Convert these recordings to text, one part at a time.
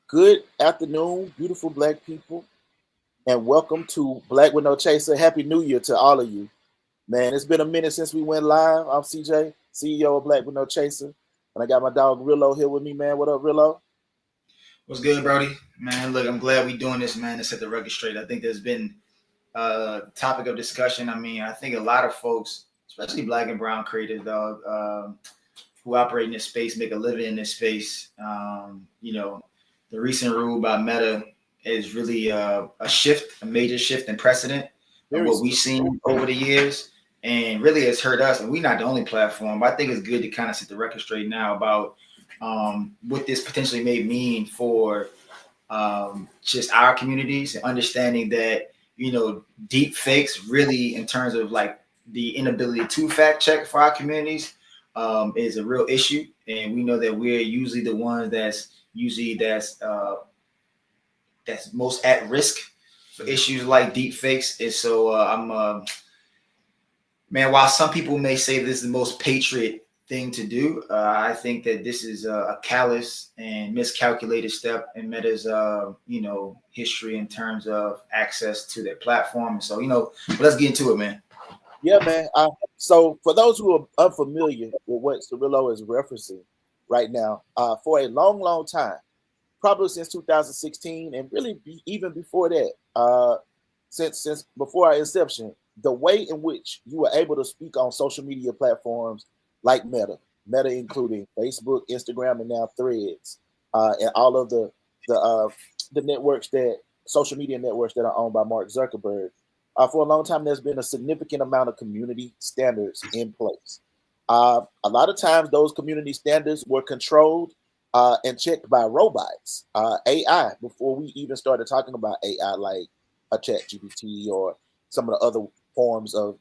Good afternoon, beautiful black people, and welcome to Black with No Chaser. Happy New Year to all of you. Man, it's been a minute since we went live. I'm CJ, CEO of Black with No Chaser, and I got my dog Rillo here with me, man. What up, Rillo? What's good, Brody? Man, look, I'm glad we doing this, man, to set the record straight. I think there's been a topic of discussion. I mean, I think a lot of folks, especially black and brown creators, dog, who operate in this space, make a living in this space. The recent rule by Meta is really a shift, a major shift in precedent of Very what we've soon. seen over the years. And really has hurt us. And we're not the only platform. But I think it's good to kind of set the record straight now about what this potentially may mean for just our communities and understanding that, deep fakes really in terms of like the inability to fact check for our communities is a real issue. And we know that we're usually the ones that's most at risk for issues like deep fakes. And so man, while some people may say this is the most patriot thing to do, I think that this is a callous and miscalculated step in Meta's, history in terms of access to their platform. So, but let's get into it, man. Yeah, man. So for those who are unfamiliar with what Cirilo is referencing right now, for a long, long time, probably since 2016, and really even before that, since before our inception, the way in which you were able to speak on social media platforms like Meta including Facebook, Instagram, and now Threads, and all of the networks that social media networks that are owned by Mark Zuckerberg. For a long time, there's been a significant amount of community standards in place. A lot of times, those community standards were controlled and checked by robots, AI, before we even started talking about AI like a chat GPT or some of the other forms of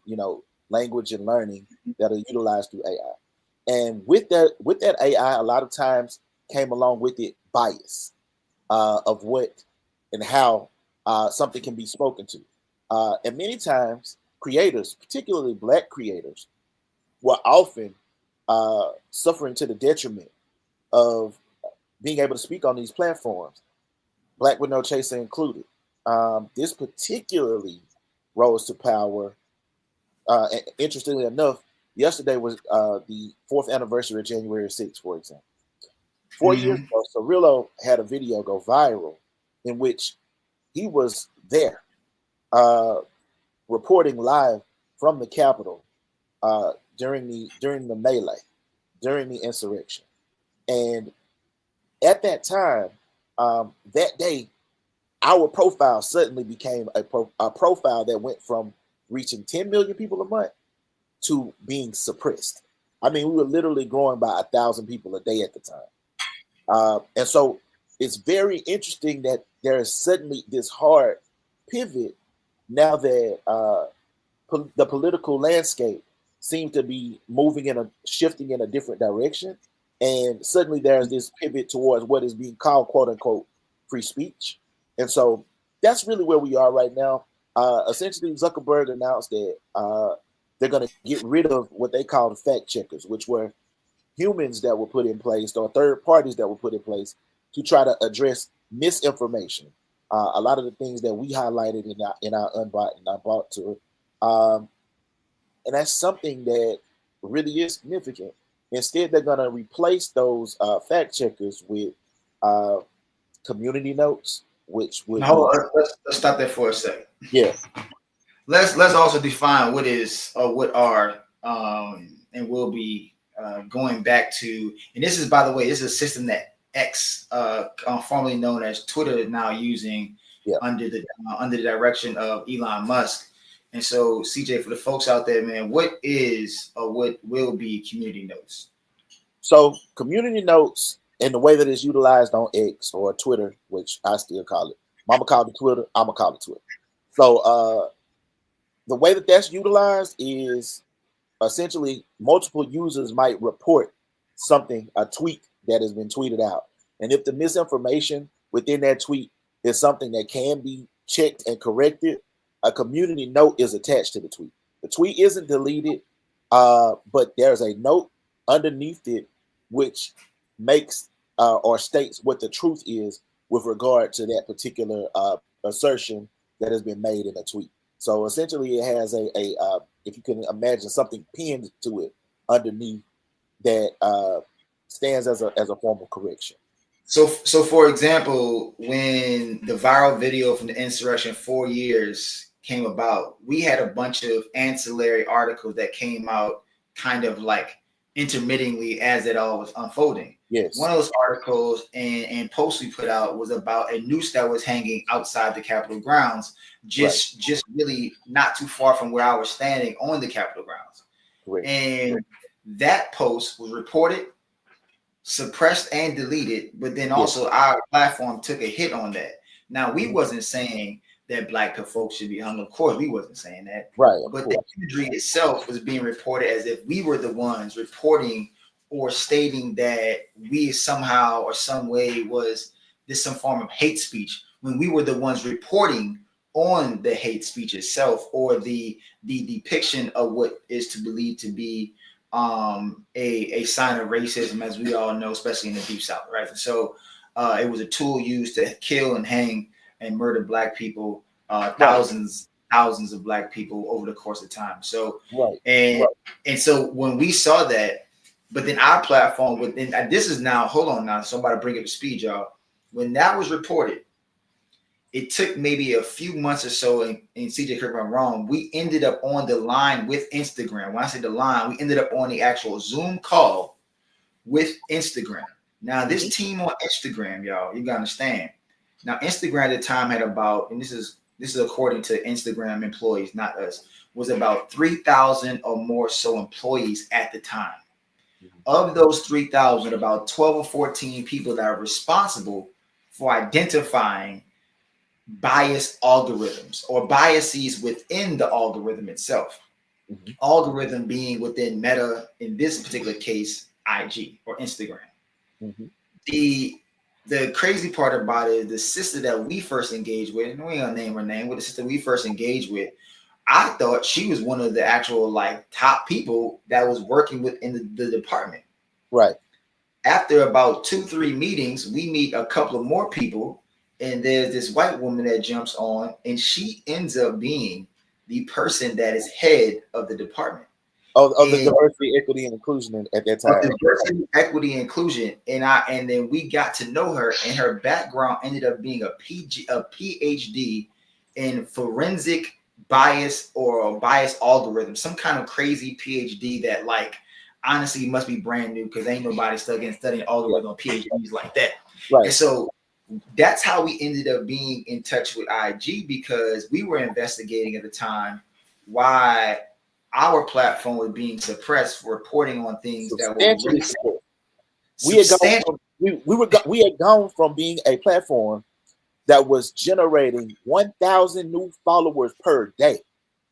language and learning that are utilized through AI. And with that AI, a lot of times came along with it bias of what and how something can be spoken to. And many times creators, particularly black creators, were often suffering to the detriment of being able to speak on these platforms, Black with No Chaser included. This particularly rose to power. Interestingly enough, yesterday was the fourth anniversary of January 6th, for example. 4 years Mm-hmm. ago, Cirilo had a video go viral in which he was there uh, reporting live from the Capitol during the melee, during the insurrection. And at that time, that day, our profile suddenly became a profile that went from reaching 10 million people a month to being suppressed. I mean, we were literally growing by 1,000 people a day at the time. And so it's very interesting that there is suddenly this hard pivot now that the political landscape seems to be shifting in a different direction. And suddenly there's this pivot towards what is being called, quote unquote, free speech. And so that's really where we are right now. Essentially, Zuckerberg announced that they're going to get rid of what they call the fact checkers, which were humans that were put in place or third parties that were put in place to try to address misinformation. A lot of the things that we highlighted in our unbought and our bought tour, and that's something that really is significant. Instead, they're going to replace those fact checkers with uh, community notes, which would Now, hold be on, let's stop there for a second. yeah. Let's also define what is or what are and will be going back to. And this is, by the way, this is a system that X, formerly known as Twitter, is now using Yeah. under the direction of Elon Musk. And so, CJ, for the folks out there, man, what is or what will be community notes? So community notes and the way that it's utilized on X or Twitter, which I still call it. Mama called it Twitter. I'ma call it Twitter. So the way that that's utilized is essentially multiple users might report something, a tweet that has been tweeted out. And if the misinformation within that tweet is something that can be checked and corrected, a community note is attached to the tweet. The tweet isn't deleted, but there's a note underneath it which makes or states what the truth is with regard to that particular assertion that has been made in a tweet. So essentially, it has a if you can imagine something pinned to it underneath that stands as a form of correction. So for example, when the viral video from the insurrection 4 years came about, we had a bunch of ancillary articles that came out kind of like intermittently as it all was unfolding. Yes. One of those articles and posts we put out was about a noose that was hanging outside the Capitol grounds, just really not too far from where I was standing on the Capitol grounds. Correct. And that post was reported, suppressed, and deleted, but then also our platform took a hit on that. Now, we wasn't saying that Black folks should be hung. Of course, we wasn't saying that. Right. But the imagery itself was being reported as if we were the ones reporting or stating that we somehow or some way was this some form of hate speech, when we were the ones reporting on the hate speech itself, or the depiction of what is to believe to be a sign of racism, as we all know, especially in the Deep South, right? And so it was a tool used to kill and hang and murder Black people, thousands of Black people over the course of time. So and so when we saw that, but then our platform within, and this is now, hold on now, so I'm about to bring it to speed, y'all. When that was reported, it took maybe a few months or so, and CJ, correct me if I'm wrong, we ended up on the line with Instagram. When I say the line, we ended up on the actual Zoom call with Instagram. Now, this team on Instagram, y'all, you gotta understand. Now, Instagram at the time had about, and this is according to Instagram employees, not us, was about 3,000 or more so employees at the time. Of those 3,000, about 12 or 14 people that are responsible for identifying bias algorithms or biases within the algorithm itself. Algorithm being within Meta, in this particular case, IG or Instagram. The crazy part about it is the sister that we first engaged with, and we ain't gonna name her name, but the sister we first engaged with, I thought she was one of the actual like top people that was working within the department. Right. After about 2-3 meetings, we meet a couple of more people, and there's this white woman that jumps on, and she ends up being the person that is head of the department. Of the diversity, equity, and inclusion at that time. Diversity, equity, and inclusion, and then we got to know her, and her background ended up being a PhD in forensic bias or bias algorithm, some kind of crazy PhD that, like, honestly must be brand new because ain't nobody studying algorithm PhDs like that. Right. And so that's how we ended up being in touch with IG, because we were investigating at the time why our platform was being suppressed for reporting on things that were we had gone from being a platform that was generating 1,000 new followers per day.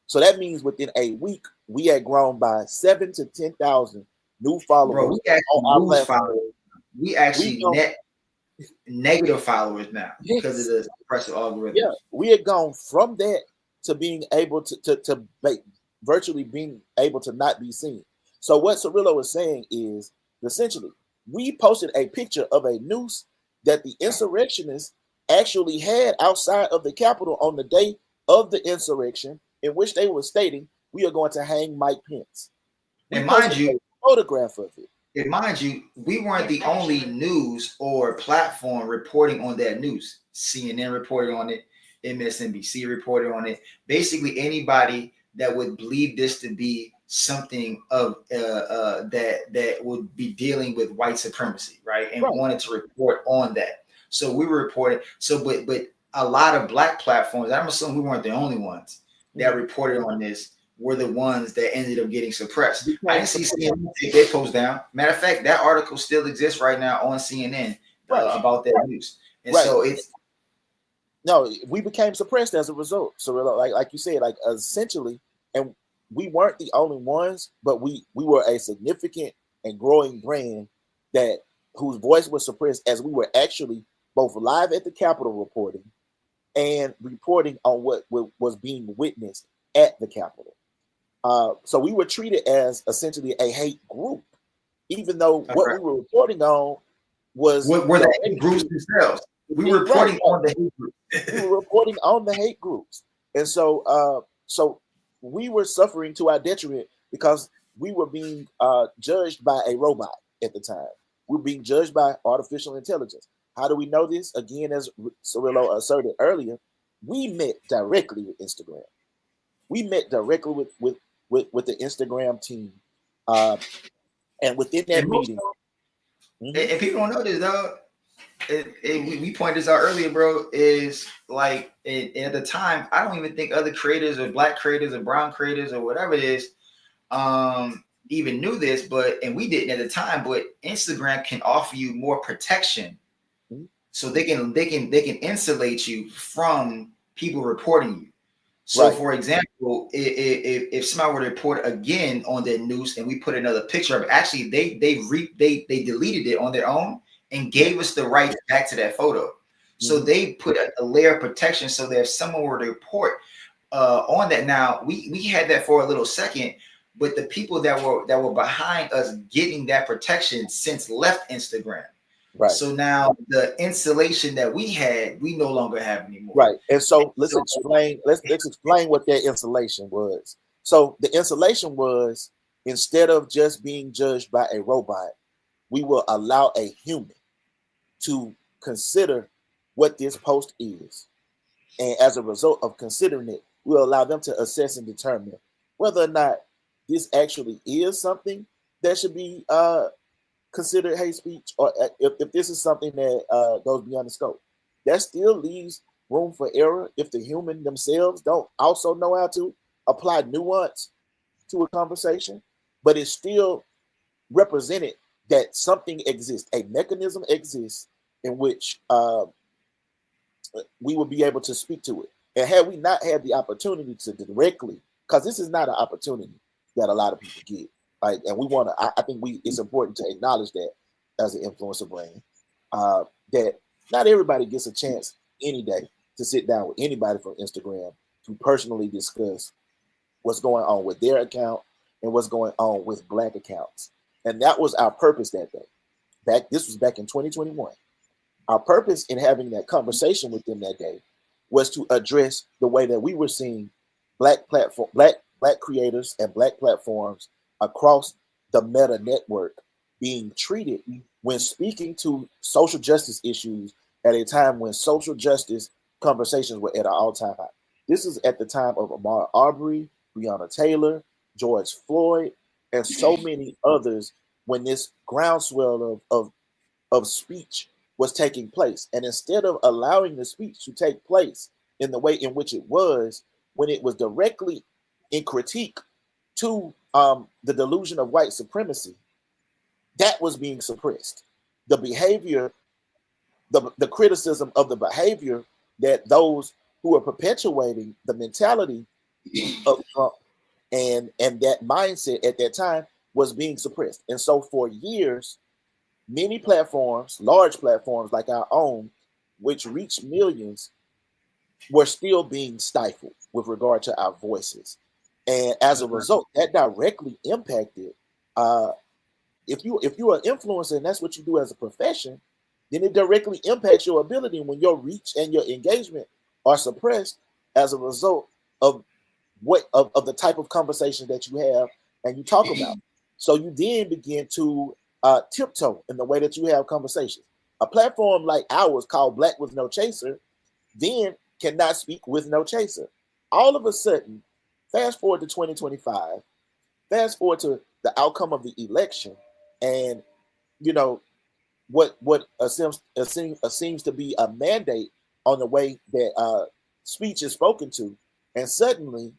So that means within a week, we had grown by 7,000 to 10,000 new followers. Bro, we actually net negative followers now because of the suppressive algorithm. Yeah, we had gone from that to being able to virtually being able to not be seen. So what Cirilo is saying is, essentially, we posted a picture of a noose that the insurrectionists actually had outside of the Capitol on the day of the insurrection, in which they were stating, we are going to hang Mike Pence. And mind you, a photograph of it. And mind you, we weren't the only news or platform reporting on that news. CNN reported on it, MSNBC reported on it. Basically, anybody that would believe this to be something of that would be dealing with white supremacy, right? And wanted to report on that. So we were reporting. So, but a lot of Black platforms, I'm assuming we weren't the only ones that reported on this, were the ones that ended up getting suppressed. I didn't see CNN take their post down. Matter of fact, that article still exists right now on CNN about that news. And so it's we became suppressed as a result. So like you said, like essentially, and we weren't the only ones, but we were a significant and growing brand that whose voice was suppressed, as we were actually both live at the Capitol reporting and reporting on what was being witnessed at the Capitol. So we were treated as essentially a hate group, even though what we were reporting on was were the hate groups themselves. We were Right, reporting on the hate group. we were reporting on the hate groups, and so we were suffering to our detriment because we were being judged by a robot at the time. We were being judged by artificial intelligence. How do we know this? Again, as Cirilo asserted earlier, we met directly with Instagram. We met directly with the Instagram team, uh, and within that And most, meeting, mhm, and people don't know this, though. We pointed this out earlier, bro. Is like at the time, I don't even think other creators or black creators or brown creators or whatever it is, even knew this, and we didn't at the time. But Instagram can offer you more protection, mhm, so they can insulate you from people reporting you. So, right, for example, if somebody were to report again on their news and we put another picture of it, actually they deleted it on their own and yeah, gave us the rights back to that photo. So mhm, they put a layer of protection so that if someone were to report on that, now we had that for a little second, but the people that were behind us getting that protection since left Instagram. right. So now the insulation that we had, we no longer have anymore. Right. And so let's So explain, let's explain what that insulation was. So the insulation was, instead of just being judged by a robot, we will allow a human to consider what this post is. And as a result of considering it, we'll allow them to assess and determine whether or not this actually is something that should be considered hate speech, or if this is something that goes beyond the scope. That still leaves room for error if the human themselves don't also know how to apply nuance to a conversation, but it's still represented that something exists, a mechanism exists in which we will be able to speak to it. And had we not had the opportunity to directly, because this is not an opportunity that a lot of people get, right? And we want to, I think it's important to acknowledge that as an influencer brand, that not everybody gets a chance any day to sit down with anybody from Instagram to personally discuss what's going on with their account and what's going on with Black accounts. And that was our purpose that day. This was back in 2021. Our purpose in having that conversation with them that day was to address the way that we were seeing black creators and black platforms across the Meta network being treated when speaking to social justice issues at a time when social justice conversations were at an all-time high. This is at the time of Ahmaud Arbery, Breonna Taylor, George Floyd, and so many others, when this groundswell of speech was taking place. And instead of allowing the speech to take place in the way in which it was, when it was directly in critique to the delusion of white supremacy, that was being suppressed. The behavior, the criticism of the behavior that those who are perpetuating the mentality of Trump and that mindset at that time was being suppressed. And so for years, many platforms, large platforms like our own, which reach millions, were still being stifled with regard to our voices. And as a result, that directly impacted if you're an influencer and that's what you do as a profession, then it directly impacts your ability when your reach and your engagement are suppressed as a result of of the type of conversation that you have and you talk about. So you then begin to tiptoe in the way that you have conversations. A platform like ours called Black with No Chaser then cannot speak with no chaser. All of a sudden, fast forward to 2025, fast forward to the outcome of the election, and you know what seems to be a mandate on the way that speech is spoken to, and suddenly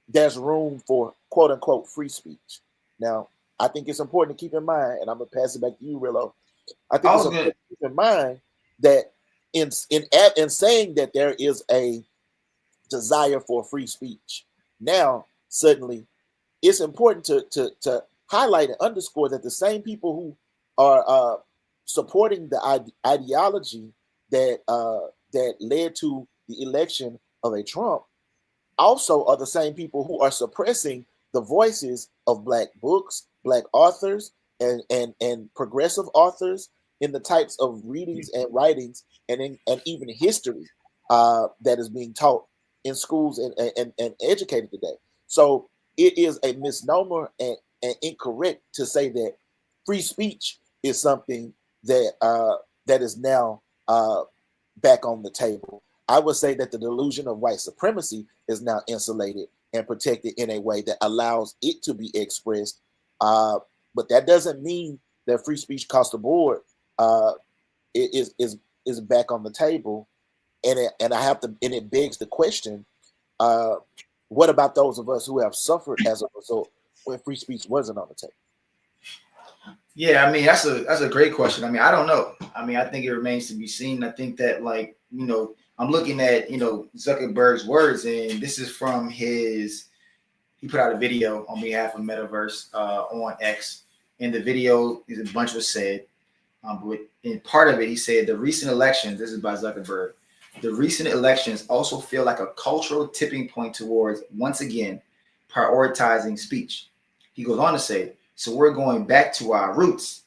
there's room for quote unquote free speech. Now, I think it's important to keep in mind, and I'm gonna pass it back to you, Rillo. I think I it's was important gonna to keep in mind that in saying that there is a desire for free speech, now suddenly it's important to highlight and underscore that the same people who are supporting the ideology that led to the election of a Trump also are the same people who are suppressing the voices of Black books, Black authors, and progressive authors in the types of readings and writings and even history that is being taught in schools and educated today. So it is a misnomer and incorrect to say that free speech is something that is now back on the table. I would say that the delusion of white supremacy is now insulated and protected in a way that allows it to be expressed. But that doesn't mean that free speech across the board is back on the table. And I have to, and it begs the question: what about those of us who have suffered as a result when free speech wasn't on the table? Yeah, I mean that's a great question. I mean, I don't know. I mean, I think it remains to be seen. I think that, like, I'm looking at Zuckerberg's words, and this is from his. He put out a video on behalf of Metaverse on X, and the video is a bunch was said. But in part of it, he said the recent elections. This is by Zuckerberg. The recent elections also feel like a cultural tipping point towards, once again, prioritizing speech. He goes on to say, so we're going back to our roots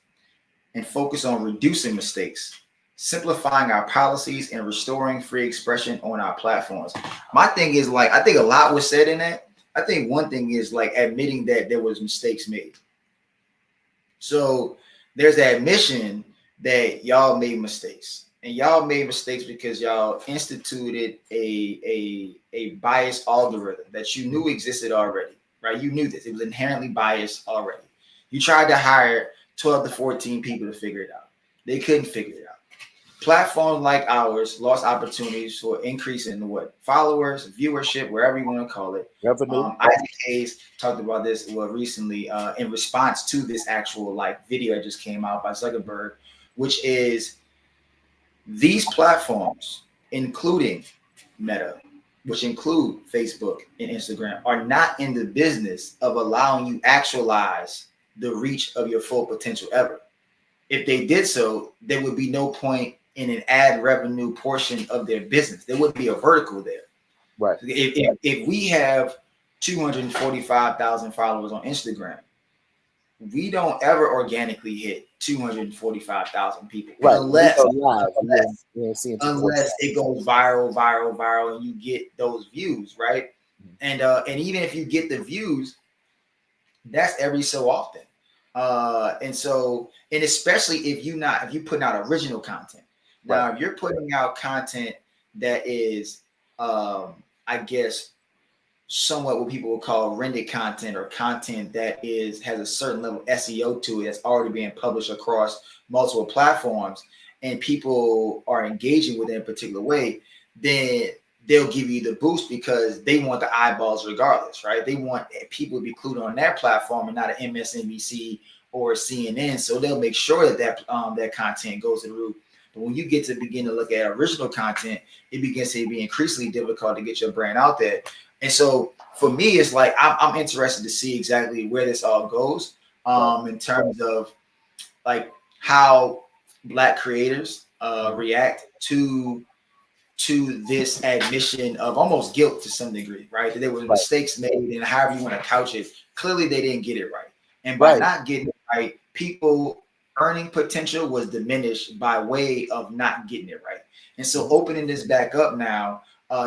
and focus on reducing mistakes, simplifying our policies, and restoring free expression on our platforms. My thing is, like, I think a lot was said in that. I think one thing is, like, admitting that there was mistakes made. So there's that admission that y'all made mistakes. And y'all made mistakes because y'all instituted a biased algorithm that you knew existed already, right? You knew this. It was inherently biased already. You tried to hire 12 to 14 people to figure it out. They couldn't figure it out. Platforms like ours lost opportunities for increasing followers, viewership, wherever you want to call it. Revenue. Isaac Hayes talked about this recently in response to this actual video that just came out by Zuckerberg, which is these platforms, including Meta, which include Facebook and Instagram, are not in the business of allowing you actualize the reach of your full potential ever. If they did so, there would be no point in an ad revenue portion of their business. There wouldn't be a vertical there. Right. If we have 245,000 followers on Instagram, we don't ever organically hit 245,000 people, right? Unless it goes viral, and you get those views, right? And even if you get the views, that's every so often. And especially if you putting out original content. Now, if you're putting out content that is, I guess, somewhat what people would call rendered content, or content that has a certain level of SEO to it, that's already being published across multiple platforms, and people are engaging with it in a particular way, then they'll give you the boost because they want the eyeballs regardless, right? They want people to be clued on their platform and not an MSNBC or CNN. So they'll make sure that content goes to the roof. But when you get to begin to look at original content, it begins to be increasingly difficult to get your brand out there. And so for me, it's like I'm interested to see exactly where this all goes in terms of like how Black creators react to this admission of almost guilt to some degree, right? That there were mistakes made, and however you want to couch it, clearly they didn't get it right. And by not getting it right, people earning potential was diminished by way of not getting it right. And so opening this back up now,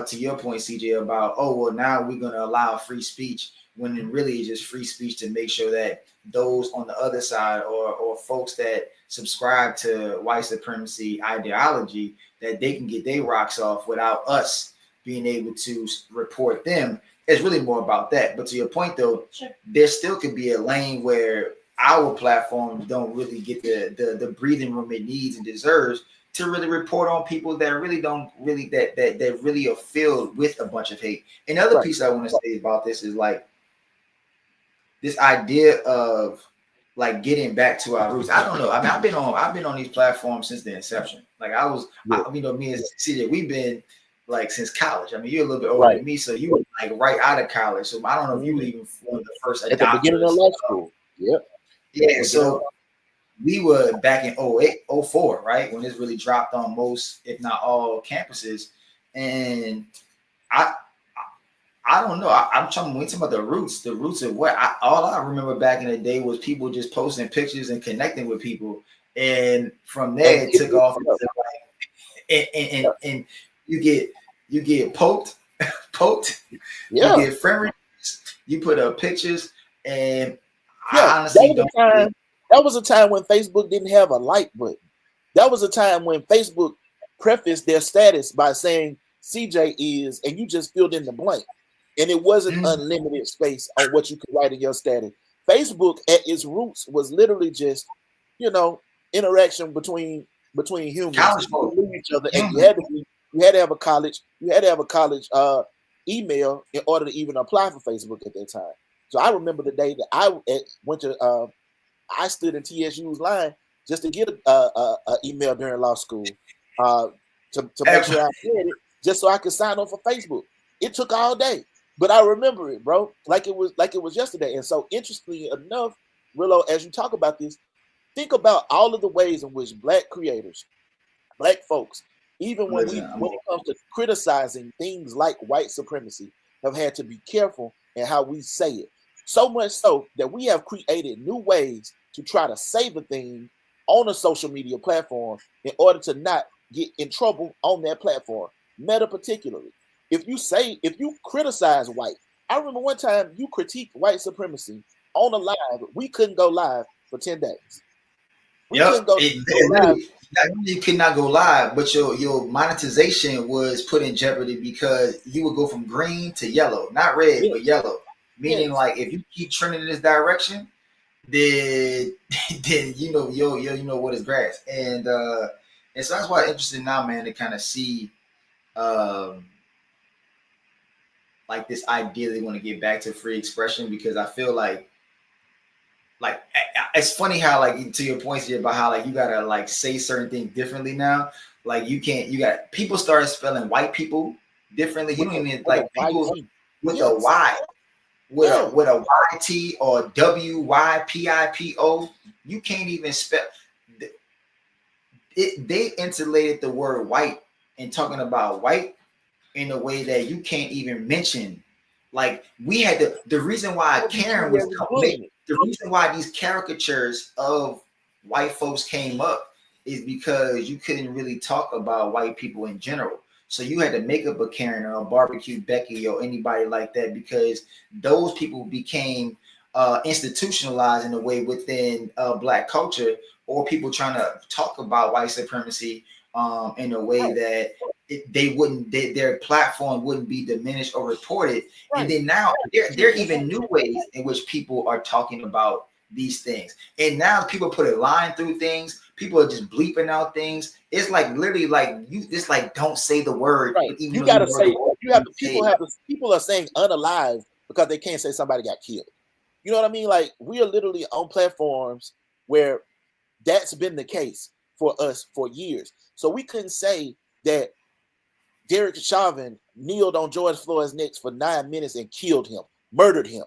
to your point, CJ, about, now we're going to allow free speech, when it really is just free speech to make sure that those on the other side, or folks that subscribe to white supremacy ideology, that they can get their rocks off without us being able to report them. It's really more about that. But to your point, though, there still could be a lane where our platforms don't really get the breathing room it needs and deserves to really report on people that really don't really that really are filled with a bunch of hate. Another piece I want to say about this is like this idea of like getting back to our roots. I don't know. I mean, I've been on these platforms since the inception. Like me and CJ, we've been like since college. I mean, you're a little bit older than me, so you were like right out of college. So I don't know if you were even one of the first adopters. At the beginning of law school. Yeah. So we were back in 08, 04, right? When this really dropped on most, if not all, campuses. And I don't know. I'm talking about the roots of what all I remember back in the day was people just posting pictures and connecting with people. and from there it took off into like, and you get poked, you Yeah, get friend requests, you put up pictures, and yeah. I honestly don't. That was a time when Facebook didn't have a like button. That was a time when Facebook prefaced their status by saying CJ is, and you just filled in the blank. And it wasn't unlimited space on what you could write in your status. Facebook at its roots was literally just, you know, interaction between humans. College You mode. knew each other, and you had to have a college email in order to even apply for Facebook at that time. So I remember the day that I went to I stood in TSU's line just to get a email during law school to make sure I had it, just so I could sign up for Facebook. It took all day, but I remember it, bro, like it was yesterday. And so, interestingly enough, Rillo, as you talk about this, think about all of the ways in which Black creators, Black folks, even when it comes to criticizing things like white supremacy, have had to be careful in how we say it. So much so that we have created new ways to try to say the thing on a social media platform in order to not get in trouble on that platform. Meta particularly. If you criticize white, I remember one time you critiqued white supremacy on a live. We couldn't go live for 10 days. We couldn't go live. You could not go live, but your monetization was put in jeopardy because you would go from green to yellow, not red, but yellow. Meaning, like, if you keep trending in this direction, then you know what is grass, and so that's why it's interesting now, man, to kind of see like this idea they want to get back to free expression, because I feel like it's funny how, like, to your points here about how, like, you gotta, like, say certain things differently now. Like, you got people started spelling white people differently. You don't even like people with a Y. With a YT or WYPIPO, you can't even spell it. They interlated the word white and talking about white in a way that you can't even mention. Like, we had the reason why Karen was the reason why these caricatures of white folks came up is because you couldn't really talk about white people in general. So you had to make up a Karen or a barbecue Becky or anybody like that, because those people became institutionalized in a way within Black culture, or people trying to talk about white supremacy in a way that their platform wouldn't be diminished or reported. Right. And then now there are even new ways in which people are talking about these things. And now people put a line through things. People are just bleeping out things. It's like literally like it's like, don't say the word. Right. But even you gotta say people are saying unalive because they can't say somebody got killed. You know what I mean? Like, we are literally on platforms where that's been the case for us for years. So we couldn't say that Derek Chauvin kneeled on George Floyd's neck for 9 minutes and killed him, murdered him,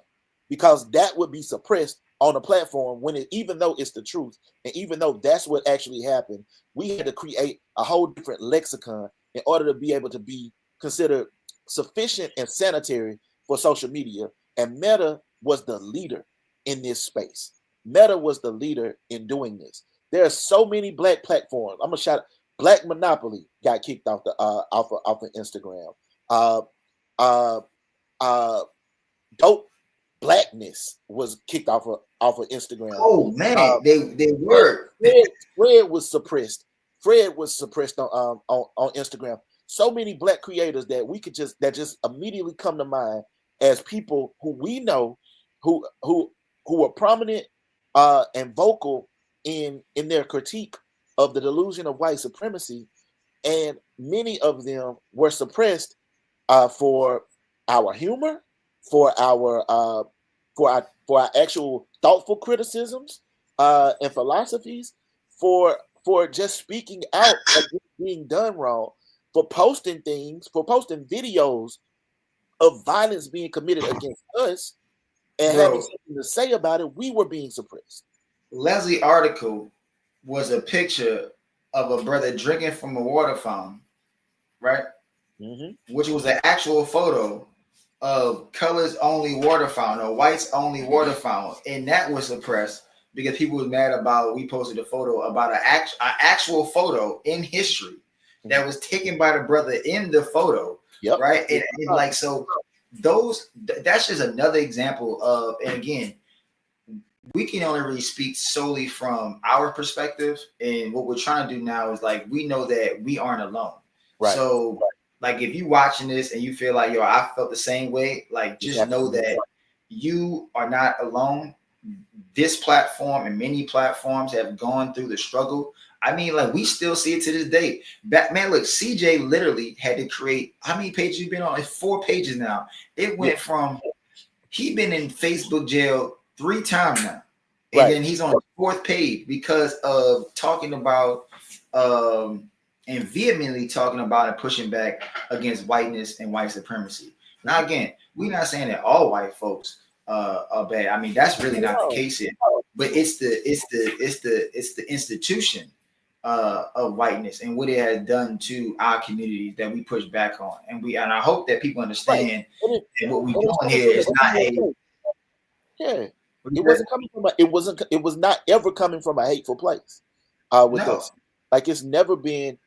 because that would be suppressed on a platform when even though it's the truth, and even though that's what actually happened, we had to create a whole different lexicon in order to be able to be considered sufficient and sanitary for social media. And Meta was the leader in this space. Meta was the leader in doing this. There are so many Black platforms. I'm gonna shout out. Black Monopoly got kicked off the off of Instagram. Dope Blackness was kicked off of Instagram. Oh man, they were. Fred was suppressed. Fred was suppressed on Instagram. So many Black creators that just immediately come to mind as people who we know who are prominent and vocal in their critique of the delusion of white supremacy, and many of them were suppressed for our humor, for our actual thoughtful criticisms and philosophies, for just speaking out against being done wrong, for posting videos of violence being committed against us, and having something to say about it. We were being suppressed. Leslie article was a picture of a brother drinking from a water fountain, right? Mm-hmm. Which was an actual photo of colors only water fountain or whites only water fountain, and that was suppressed because people was mad about we posted a photo about an actual photo in history that was taken by the brother in the photo, Yep. right? And like so, that's just another example of, and again, we can only really speak solely from our perspective, and what we're trying to do now is like we know that we aren't alone. Right. So, like if you watching this and you feel like yo, I felt the same way, like just know that you are not alone. This platform and many platforms have gone through the struggle. I mean, like we still see it to this day. Man, look, CJ literally had to create how many pages you've been on? It's 4 pages now. It went from he been in Facebook jail 3 times now, and then he's on the 4th page because of talking about and vehemently talking about and pushing back against whiteness and white supremacy. Now, again, we're not saying that all white folks are bad. I mean, that's really not the case here. But it's the institution of whiteness and what it has done to our communities that we push back on. And I hope that people understand that what we're doing here is not it wasn't coming from it was not ever coming from a hateful place with us. Like it's never been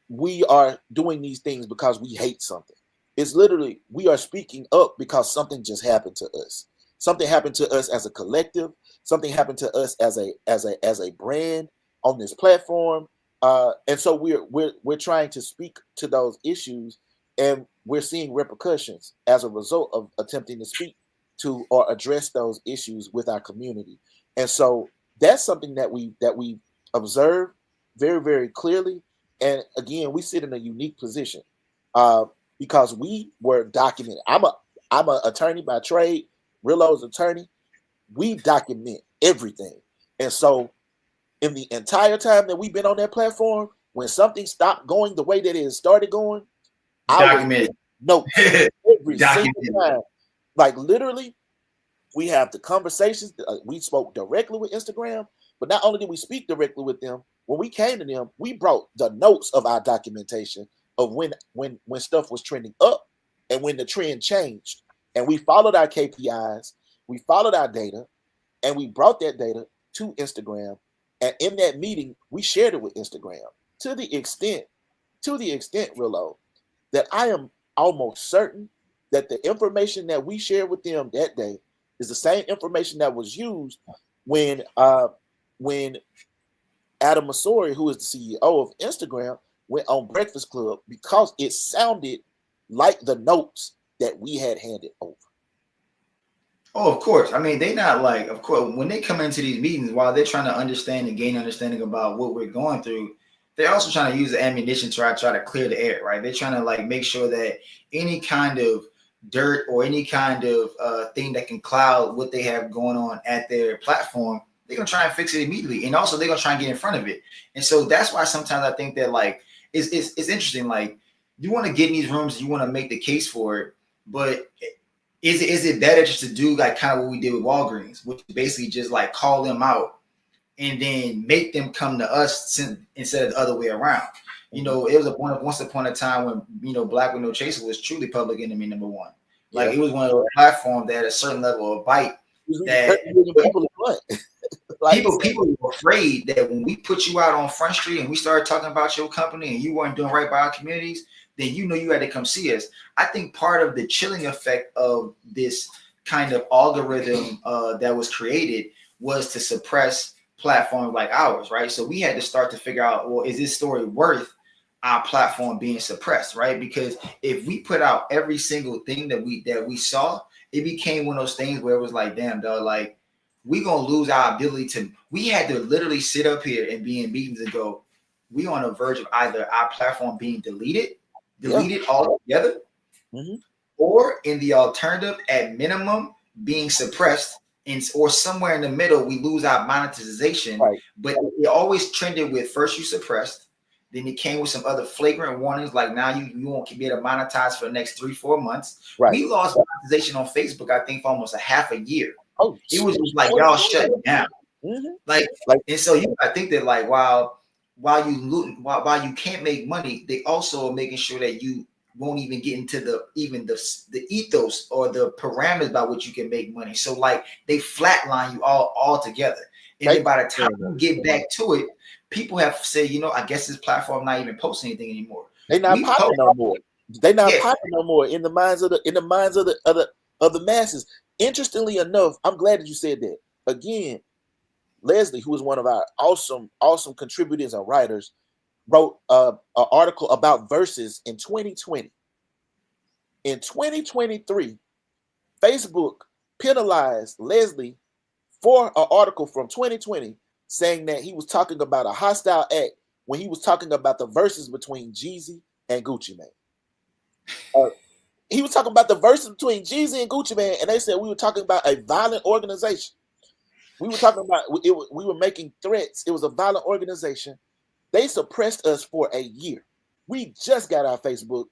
we are doing these things because we hate something. It's literally we are speaking up because something just happened to us. Something happened to us as a collective. Something happened to us as a brand on this platform. And so we're trying to speak to those issues, and we're seeing repercussions as a result of attempting to speak to or address those issues with our community. And so that's something that we observe very, very clearly. And again, we sit in a unique position because we were documented. I'm an attorney by trade. Rilo's attorney. We document everything. And so in the entire time that we've been on that platform, when something stopped going the way that it started going, document every single time. Like literally, we have the conversations. We spoke directly with Instagram, but not only did we speak directly with them, when we came to them, we brought the notes of our documentation of when stuff was trending up and when the trend changed. And we followed our KPIs, we followed our data, and we brought that data to Instagram. And in that meeting, we shared it with Instagram to the extent, Rilo, that I am almost certain that the information that we shared with them that day is the same information that was used when Adam Masori, who is the CEO of Instagram, went on Breakfast Club because it sounded like the notes that we had handed over. Oh, of course. I mean, they not like, of course, when they come into these meetings, while they're trying to understand and gain understanding about what we're going through, they're also trying to use the ammunition to try to clear the air, right? They're trying to like make sure that any kind of dirt or any kind of thing that can cloud what they have going on at their platform, they're gonna try and fix it immediately, and also they're gonna try and get in front of it. And so that's why sometimes I think that like it's interesting. Like you want to get in these rooms, you want to make the case for it, but is it better just to do like kind of what we did with Walgreens, which is basically just like call them out and then make them come to us instead of the other way around? You know, it was once upon a time when, you know, Black with No Chaser was truly public enemy number one. Like it was one of those platforms that had a certain level of bite that people were afraid that when we put you out on Front Street and we started talking about your company and you weren't doing right by our communities, then you know you had to come see us. I think part of the chilling effect of this kind of algorithm that was created was to suppress platforms like ours, right? So we had to start to figure out, well, is this story worth our platform being suppressed, right? Because if we put out every single thing that we saw, it became one of those things where it was like, damn, dog, like we gonna lose our ability to. We had to literally sit up here and be in meetings and go, we on the verge of either our platform being deleted altogether, or in the alternative, at minimum, being suppressed, or somewhere in the middle, we lose our monetization. Right. But it always trended with first you suppressed, then it came with some other flagrant warnings, like now you won't be able to monetize for the next 3-4 months. Right. We lost monetization on Facebook, I think, for almost a half a year. Oh, it was just like y'all shut down. Like, and so I think that like while you can't make money, they also are making sure that you won't even get into the ethos or the parameters by which you can make money. So like they flatline you all together. And then by the time we get back to it, people have said, I guess this platform not even posting anything anymore. They not popping no more. They not popping no more in the minds of the masses. Interestingly enough, I'm glad that you said that. Again, Leslie, who is one of our awesome contributors and writers, wrote an article about verses in 2020. In 2023, Facebook penalized Leslie for an article from 2020 saying that he was talking about a hostile act when he was talking about the verses between Jeezy and Gucci Mane. He was talking about the verses between Jeezy and Gucci Mane, and they said we were talking about a violent organization. We were talking about it. We were making threats. It was a violent organization. They suppressed us for a year. We just got our Facebook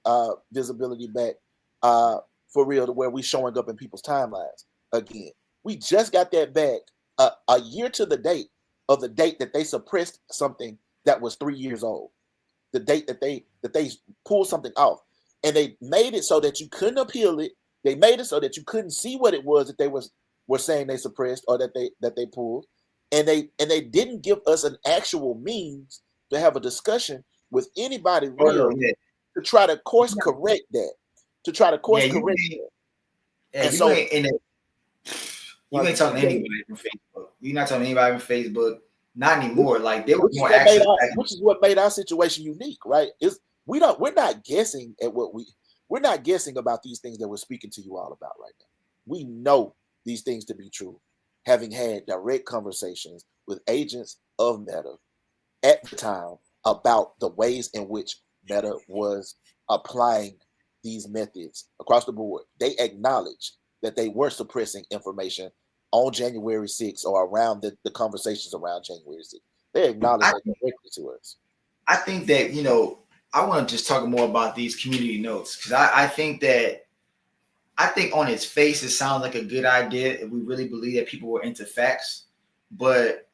visibility back for real, to where we showing up in people's timelines again. We just got that back a year to the date of the date that they suppressed something that was 3 years old. The date that they pulled something off, and they made it so that you couldn't appeal it. They made it so that you couldn't see what it was that they were saying they suppressed or that they pulled, and they didn't give us an actual means to have a discussion with anybody real to try to course correct that. To try to course correct that. And so you ain't talking to anybody from Facebook. You're not talking to anybody from Facebook. Not anymore. Like there was more access. Which is what made our situation unique, right? We're not guessing at we're not guessing about these things that we're speaking to you all about right now. We know these things to be true, having had direct conversations with agents of Meta at the time about the ways in which Meta was applying these methods across the board. They acknowledged that they were suppressing information on January 6th or around the conversations around January 6th. They acknowledged that directly to us. I think that, I want to just talk more about these community notes, because I think on its face, it sounds like a good idea if we really believe that people were into facts. But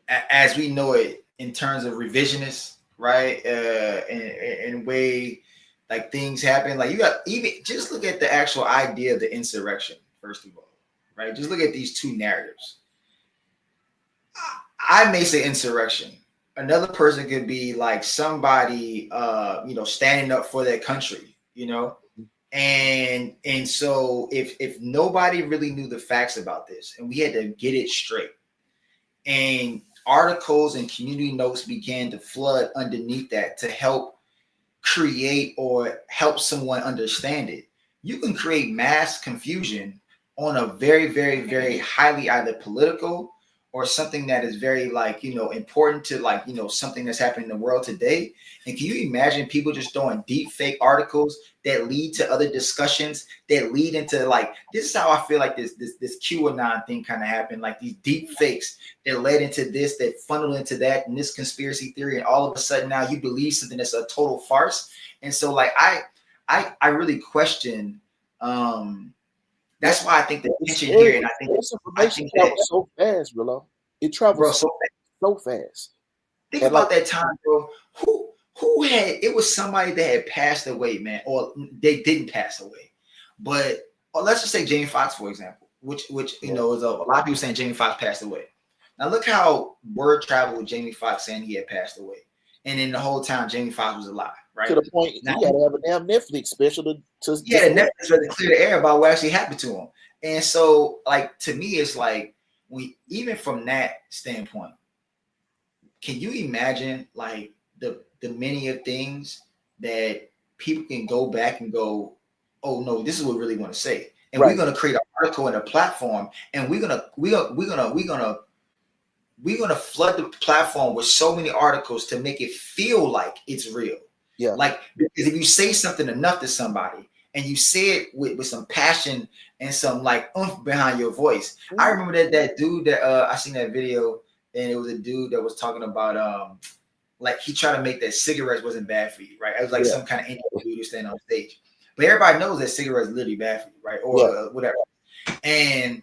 as we know it, in terms of revisionists, right, and way like things happen, like you got, even just look at the actual idea of the insurrection, first of all, right? Just look at these two narratives. I may say insurrection. Another person could be like somebody, standing up for their country, and so if nobody really knew the facts about this, and we had to get it straight, and articles and community notes began to flood underneath that to help create or help someone understand it, you can create mass confusion on a very, very, very highly either political or something that is very important to something that's happening in the world today. And can you imagine people just throwing deep fake articles that lead to other discussions that lead into this is how I feel like this QAnon thing kind of happened, like these deep fakes that led into this, that funneled into that, and this conspiracy theory, and all of a sudden now you believe something that's a total farce. And so I really question that's why I think the tension here, and I think this information travels so fast, Rilo. It travels so fast. Think about that time, bro. Who had, it was somebody that had passed away, man, or they didn't pass away. But let's just say Jamie Foxx, for example, which is a lot of people saying Jamie Foxx passed away. Now look how word traveled with Jamie Foxx saying he had passed away. And in the whole time, Jamie Foxx was alive, right? To the point, he had to have a damn Netflix special to Netflix to clear the air about what actually happened to him. And so, to me, it's like, even from that standpoint, can you imagine the many of things that people can go back and go, oh no, this is what we really want to say, and we're going to create an article and a platform, and we're gonna flood the platform with so many articles to make it feel like it's real. Yeah. Because if you say something enough to somebody and you say it with some passion and some oomph behind your voice. Mm-hmm. I remember that dude that I seen that video, and it was a dude that was talking about he tried to make that cigarettes wasn't bad for you, right? It was some kind of Indian dude who standing on stage. But everybody knows that cigarettes literally bad for you, right? Or whatever. And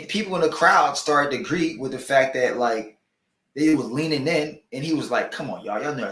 people in the crowd started to agree with the fact that they was leaning in, and he was like, come on, y'all know,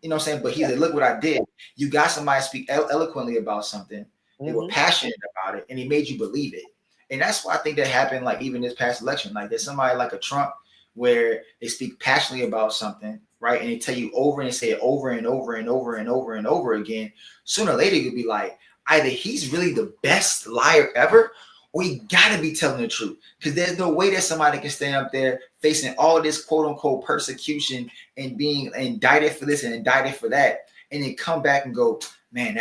you know what I'm saying? But he said, look what I did. You got somebody speak eloquently about something. They were passionate about it, and he made you believe it. And that's why I think that happened, like even this past election. Like there's somebody like a Trump where they speak passionately about something, right? And they tell you over and say it over and over and over and over and over again. Sooner or later, you'll be like, either he's really the best liar ever, or he gotta be telling the truth. Because there's no way that somebody can stand up there facing all this quote unquote persecution and being indicted for this and indicted for that, and then come back and go, man,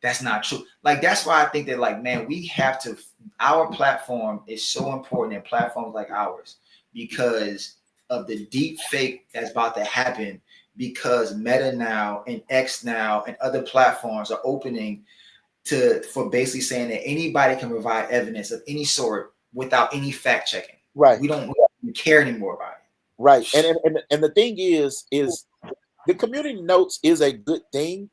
that's not true. Like that's why I think that, like, man, we have to, our platform is so important, and platforms like ours, because of the deep fake that's about to happen, because Meta now and X now and other platforms are opening for basically saying that anybody can provide evidence of any sort without any fact checking. Right. We don't care anymore about it. Right. And the thing is the community notes is a good thing,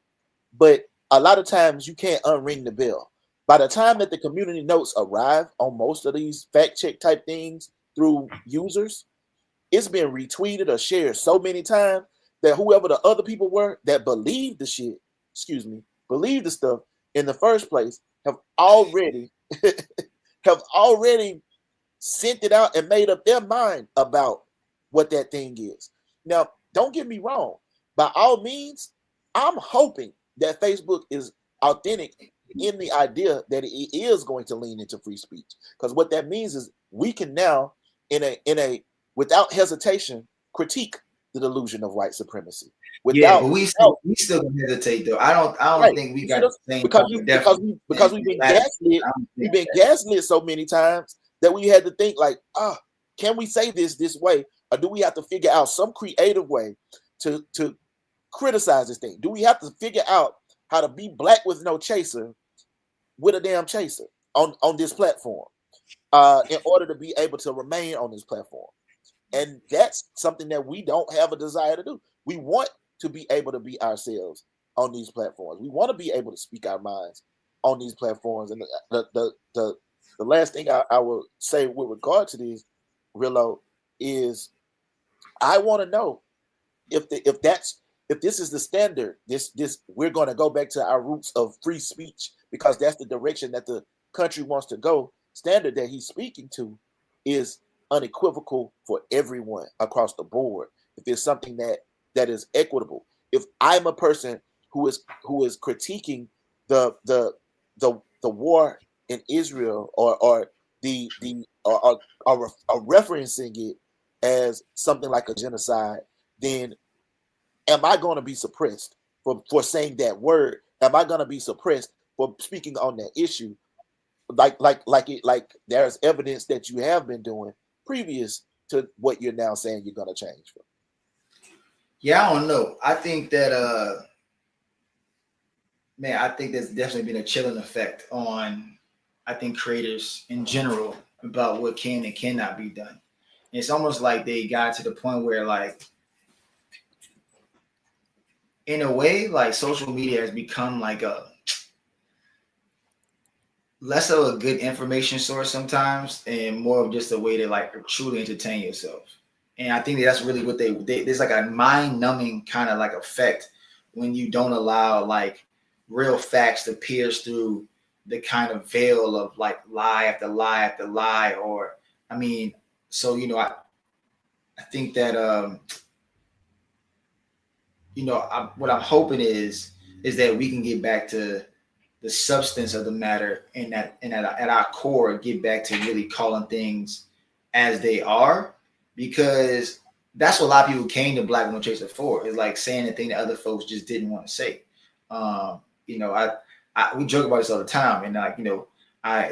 but a lot of times you can't unring the bell. By the time that the community notes arrive on most of these fact check type things through users, it's been retweeted or shared so many times that whoever the other people were that believed the shit, believed the stuff in the first place, have already sent it out and made up their mind about what that thing is. Now, don't get me wrong. By all means, I'm hoping that Facebook is authentic in the idea that it is going to lean into free speech. Because what that means is we can now, in a without hesitation, critique the delusion of white supremacy. But we still gonna hesitate though. I don't right. think we got the same because we've been gaslit. We've been gaslit so many times that we had to think like, can we say this way, or do we have to figure out some creative way to criticize this thing? Do we have to figure out how to be black with no chaser with a damn chaser on this platform in order to be able to remain on this platform? And that's something that we don't have a desire to do. We want to be able to be ourselves on these platforms. We want to be able to speak our minds on these platforms. And the last thing I will say with regard to this, Cirilo, is I want to know if this is the standard. This we're going to go back to our roots of free speech because that's the direction that the country wants to go. Standard that he's speaking to is unequivocal for everyone across the board. If it's something that is equitable, if I'm a person who is critiquing the war in Israel or referencing it as something like a genocide, then am I going to be suppressed for saying that word? Am I going to be suppressed for speaking on that issue? Like there's evidence that you have been doing previous to what you're now saying you're going to change from. Yeah, I don't know. I think that I think there's definitely been a chilling effect on, I think, creators in general about what can and cannot be done. And it's almost like they got to the point where, like, in a way, like social media has become like a less of a good information source sometimes and more of just a way to like truly entertain yourself. And I think that's really what they there's like a mind-numbing kind of like effect when you don't allow like real facts to pierce through the kind of veil of like lie after lie after lie. Or I mean, so I think that what I'm hoping is that we can get back to the substance of the matter, and at our core get back to really calling things as they are, because that's what a lot of people came to Black Women Chaser for, is like saying the thing that other folks just didn't want to say. We joke about this all the time, and like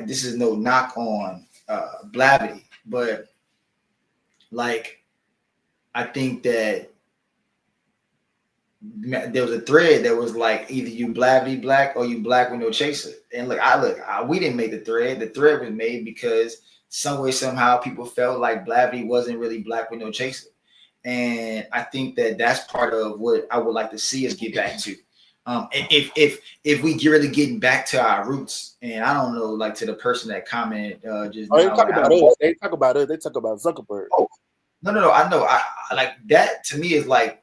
this is no knock on Blavity, but like I think that there was a thread that was like either you Blavity Black or you Black with no chaser. And we didn't make the thread. The thread was made because some way, somehow people felt like Blavity wasn't really Black with no chaser. And I think that that's part of what I would like to see us get back to. If we really getting back to our roots, and I don't know, like to the person that commented just now, they talk about us. They talk about us. They talk about Zuckerberg. Oh, no. I know. I like that. To me is like,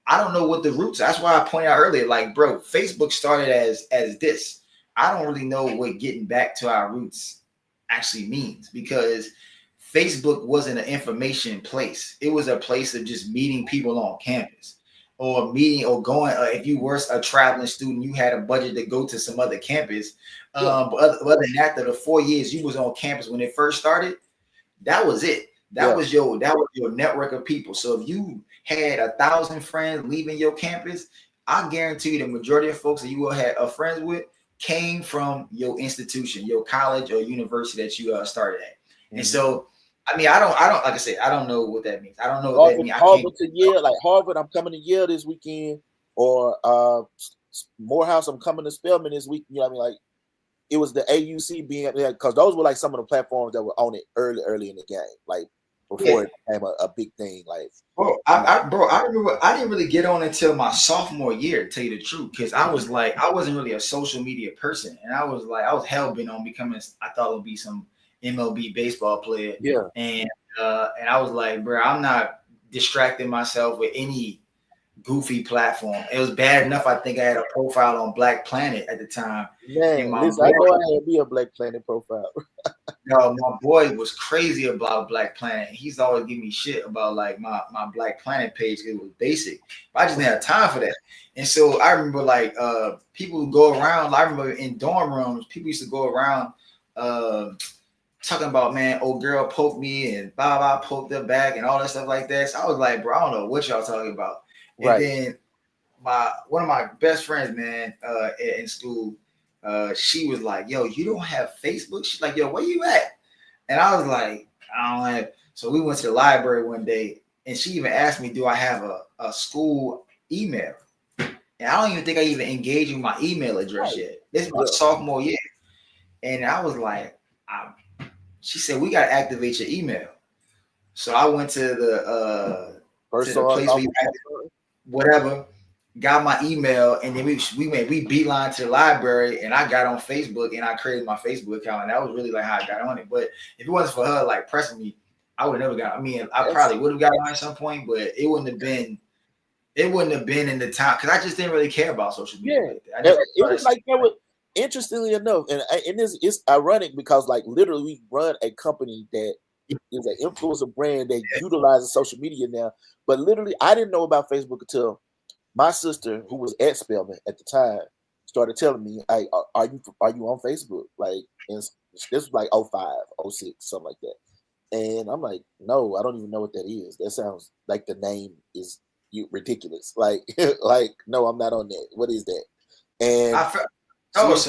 I don't know what the roots. That's why I pointed out earlier, like, bro, Facebook started as this. I don't really know what getting back to our roots actually means, because Facebook wasn't an information place. It was a place of just meeting people on campus, or meeting or going. If you were a traveling student, you had a budget to go to some other campus. But other than that, the 4 years you was on campus when it first started, that was it. That was your network of people. So if you had 1,000 friends leaving your campus, I guarantee you the majority of folks that you will have friends with came from your institution, your college or university that you started at. And so, I mean, I don't, like I said, I don't know what that means. I don't know what that means. Harvard to Yale, like Harvard, I'm coming to Yale this weekend, or Morehouse, I'm coming to Spelman this week. You know what I mean? Like, it was the AUC being, because those were like some of the platforms that were on it early in the game, like before it became a big thing. Like, I remember I didn't really get on until my sophomore year, to tell you the truth, because I was like, I wasn't really a social media person, and I was hell bent on becoming. I thought it would be some MLB baseball player, and I was like, bro, I'm not distracting myself with any goofy platform. It was bad enough. I think I had a profile on Black Planet at the time. Man, listen, I know I had me a Black Planet profile. No, my boy was crazy about Black Planet. He's always giving me shit about like my Black Planet page. It was basic, but I just didn't have time for that. And so I remember like people would go around. I remember in dorm rooms, people used to go around talking about, man, old girl poked me and blah poked her back and all that stuff like that. So I was like, bro, I don't know what y'all talking about. And then one of my best friends, man, in school, she was like, yo, you don't have Facebook? She's like, yo, where you at? And I was like, I don't have. So we went to the library one day, and she even asked me, do I have a school email? And I don't even think I even engaged with my email address yet. This is my sophomore year. And I was like, she said, we got to activate your email. So I went to the place where you whatever, got my email, and then we beeline to the library, and I got on Facebook and I created my Facebook account, and that was really like how I got on it. But if it wasn't for her like pressing me, I would never got. I mean, I probably would have got on at some point, but it wouldn't have been in the time, because I just didn't really care about social media. It was like that. Was interestingly enough, and it's ironic because like literally we run a company that is an influencer brand that utilizes social media now. But literally, I didn't know about Facebook until my sister, who was at Spelman at the time, started telling me, "Hey, are you on Facebook?" Like, and this was like 05, 06, something like that. And I'm like, "No, I don't even know what that is. That sounds like the name is ridiculous. Like, like, no, I'm not on that. What is that?" And I thought it was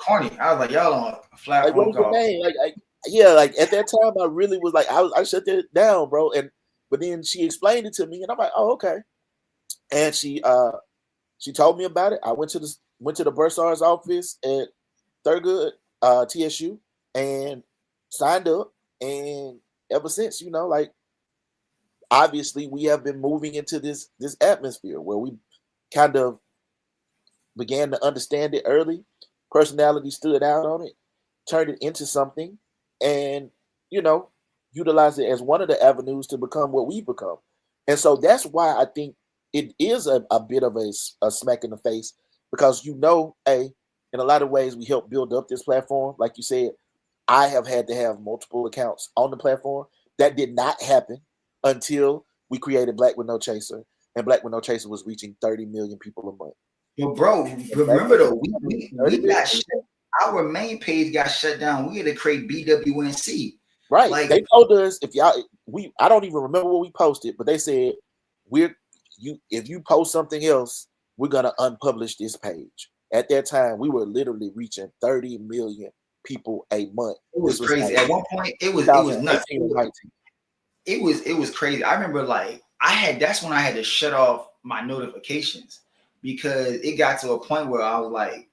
corny. I was like, y'all on a flat phone call. Like at that time, I really was like, I shut that down, bro. But then she explained it to me, and I'm like, oh, okay. And she told me about it. I went to the bursar's office at Thurgood, TSU, and signed up. And ever since, like, obviously we have been moving into this atmosphere where we kind of began to understand it early. Personality stood out on it, turned it into something, and utilize it as one of the avenues to become what we've become. And so that's why I think it is a bit of a smack in the face, because in a lot of ways we helped build up this platform. Like you said, I have had to have multiple accounts on the platform. That did not happen until we created Black with No Chaser, and Black with No Chaser was reaching 30 million people a month. Well, bro, remember though, we got our main page got shut down. We had to create BWNC. Right. Like, they told us I don't even remember what we posted, but they said if you post something else, we're gonna unpublish this page. At that time, we were literally reaching 30 million people a month. It was crazy. At one point, it was nuts. It was crazy. I remember that's when I had to shut off my notifications, because it got to a point where I was like,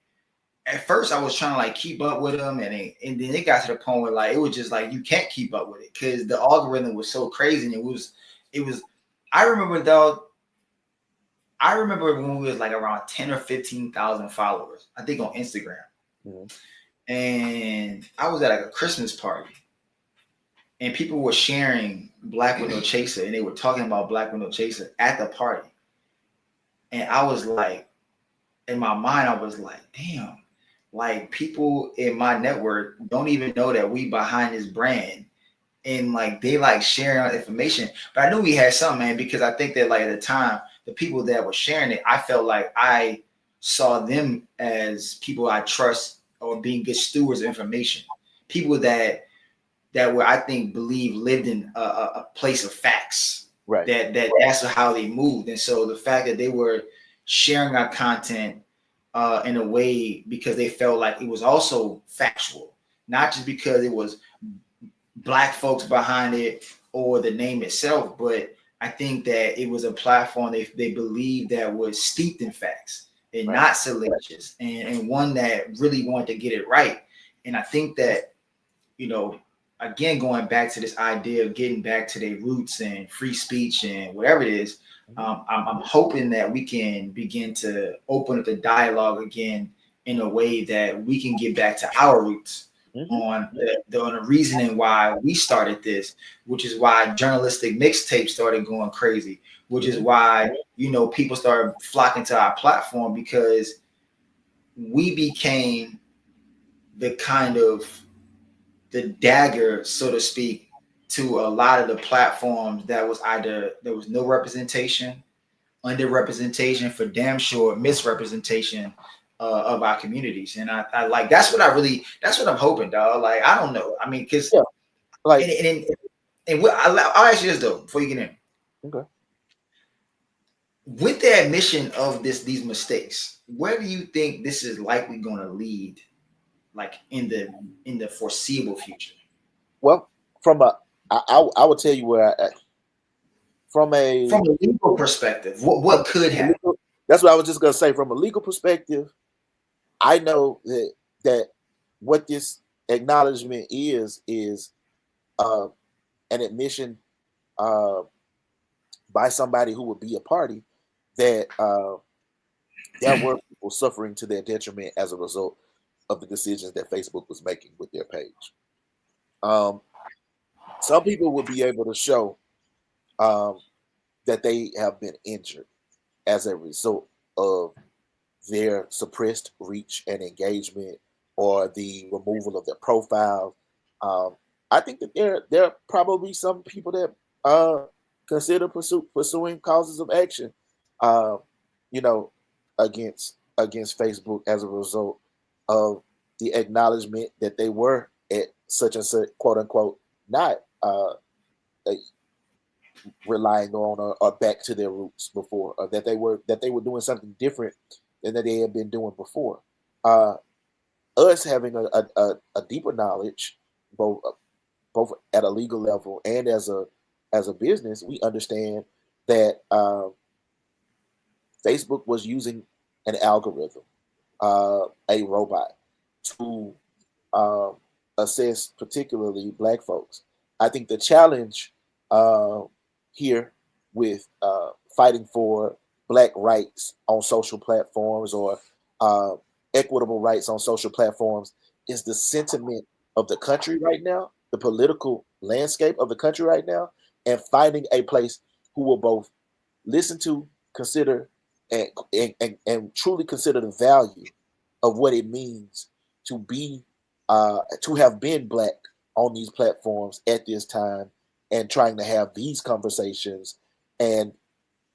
at first I was trying to keep up with them, and then it got to the point where it was just you can't keep up with it, because the algorithm was so crazy. And it was I remember when we was around 10 or 15,000 followers, I think, on Instagram. Mm-hmm. And I was at a Christmas party, and people were sharing Black with No Chaser, and they were talking about Black with No Chaser at the party. And I was like, in my mind, I was like, damn, like people in my network don't even know that we behind this brand, and like they like sharing our information. But I knew we had some, man, because I think that like at the time, the people that were sharing it, I felt like I saw them as people I trust or being good stewards of information, people that were I think believe lived in a place of facts. Right. That's how they moved, and so the fact that they were sharing our content in a way because they felt like it was also factual, not just because it was black folks behind it or the name itself, but I think that it was a platform they believed that was steeped in facts and Right. not salacious, and one that really wanted to get it right. And I think that, you know, again, going back to this idea of getting back to their roots and free speech and whatever it is, I'm hoping that we can begin to open up the dialogue again in a way that we can get back to our roots Mm-hmm. on the reasoning why we started this, which is why journalistic mixtapes started going crazy, which is Mm-hmm. why, you know, people started flocking to our platform because we became the kind of the dagger, so to speak, to a lot of the platforms that was either there was no representation, underrepresentation, for damn sure misrepresentation of our communities. And I like that's what I'm hoping, dog. Like I don't know. I mean, because Yeah. Like, I'll ask you this though before you get in. okay. With the admission of these mistakes, where do you think this is likely going to lead? Like in the foreseeable future. Well, from I will tell you where from a From a legal perspective, what could happen? that's what I was just gonna say. From a legal perspective, I know that what this acknowledgement is uh, an admission uh, by somebody who would be a party that there were people suffering to their detriment as a result of the decisions that Facebook was making with their page. Um, some people will be able to show um, that they have been injured as a result of their suppressed reach and engagement or the removal of their profile. Um, I think that there are probably some people that consider pursuing causes of action, uh, you know, against Facebook as a result of the acknowledgement that they were at such and such quote unquote not relying on or back to their roots before, or that they were doing something different than that they had been doing before. Uh, us having a deeper knowledge, both at a legal level and as a business, we understand that Facebook was using an algorithm, a robot, to um, assess particularly Black folks. I think the challenge uh, here with fighting for Black rights on social platforms or uh, equitable rights on social platforms is the sentiment of the country right now, the political landscape of the country right now, and finding a place who will both listen to, consider, and truly consider the value of what it means to be to have been Black on these platforms at this time and trying to have these conversations and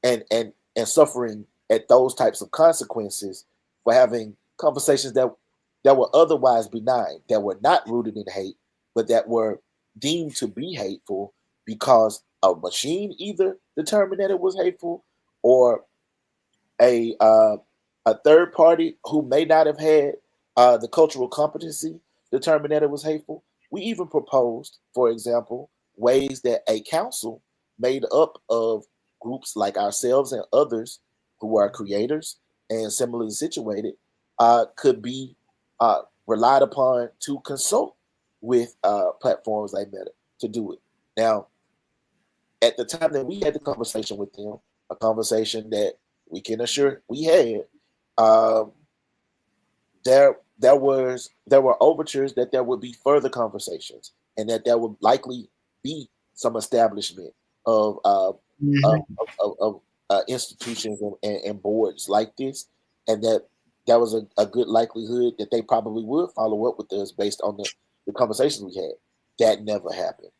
and suffering at those types of consequences for having conversations that were otherwise benign, that were not rooted in hate, but that were deemed to be hateful because a machine either determined that it was hateful, or a uh, a third party who may not have had the cultural competency determined that it was hateful. We even proposed, for example, ways that a council made up of groups like ourselves and others who are creators and similarly situated could be relied upon to consult with platforms like Meta to do it. Now, at the time that we had the conversation with them, a conversation that we can assure we had, um, there were overtures that there would be further conversations and that there would likely be some establishment of Mhm. institutions and boards like this, and that that was a good likelihood that they probably would follow up with us based on the conversations we had. That never happened.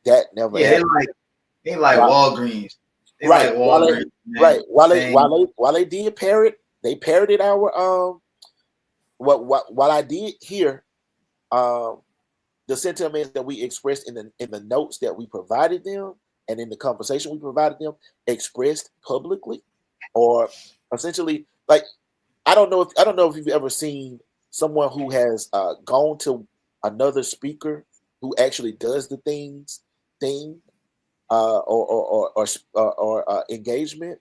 That never Yeah, happened. they like While, Walgreens. They right, like while they, Walgreens, right, man. while they did parrot, they parroted our while I did hear um the sentiments that we expressed in the notes that we provided them and in the conversation we provided them expressed publicly, or essentially like I don't know if you've ever seen someone who has gone to another speaker who actually does the thing or engagement,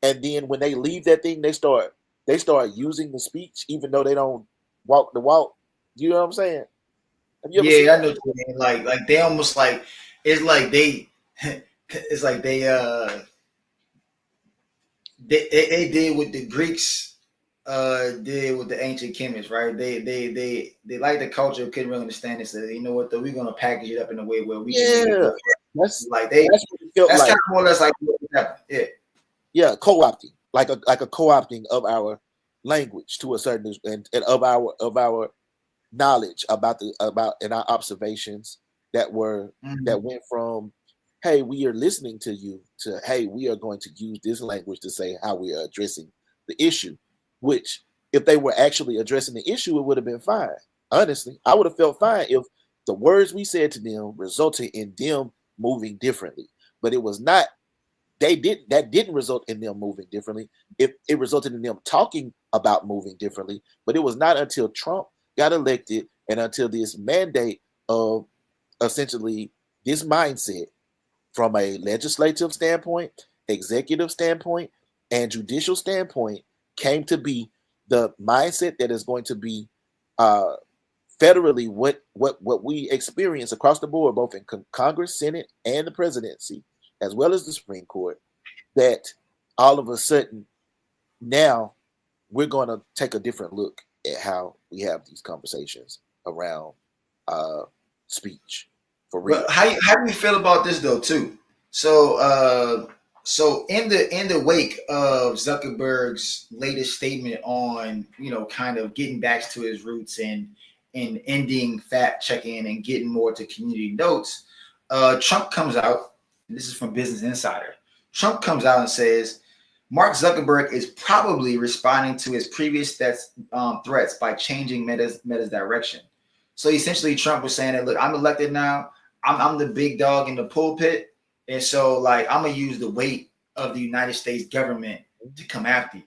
and then when they leave that thing, they start using the speech even though they don't walk the walk. You know what I'm saying? Have you ever seen Yeah, I know that? what you mean. Like they almost like it's like they it's like they did what the Greeks did with the ancient chemists, right? They like the culture, couldn't really understand it. So you know what? Though we're gonna package it up in a way where we can make it Yeah, work. that's Like they, that's what it felt that's kind like. of more or less like what happened. Yeah. Yeah, co-opting, like a co-opting of our language to a certain and of our knowledge about and our observations Mhm. that went from, hey, we are listening to you, to, hey, we are going to use this language to say how we are addressing the issue, which if they were actually addressing the issue, it would have been fine. Honestly, I would have felt fine if the words we said to them resulted in them moving differently, but it was not. That didn't result in them moving differently. It resulted in them talking about moving differently, but it was not until Trump got elected and until this mandate of essentially this mindset from a legislative standpoint, executive standpoint, and judicial standpoint came to be the mindset that is going to be uh, federally what we experience across the board, both in Congress, Senate, and the presidency, as well as the Supreme Court, that all of a sudden now we're going to take a different look at how we have these conversations around uh, speech for real. But how do you feel about this though too? So so in the wake of Zuckerberg's latest statement on kind of getting back to his roots and ending fact checking and getting more to community notes, Trump comes out. And this is from Business Insider. Trump comes out and says Mark Zuckerberg is probably responding to his previous threats by changing Meta's direction. So essentially, Trump was saying that, look, I'm elected now. I'm the big dog in the pulpit, and so like I'm gonna use the weight of the United States government to come after you.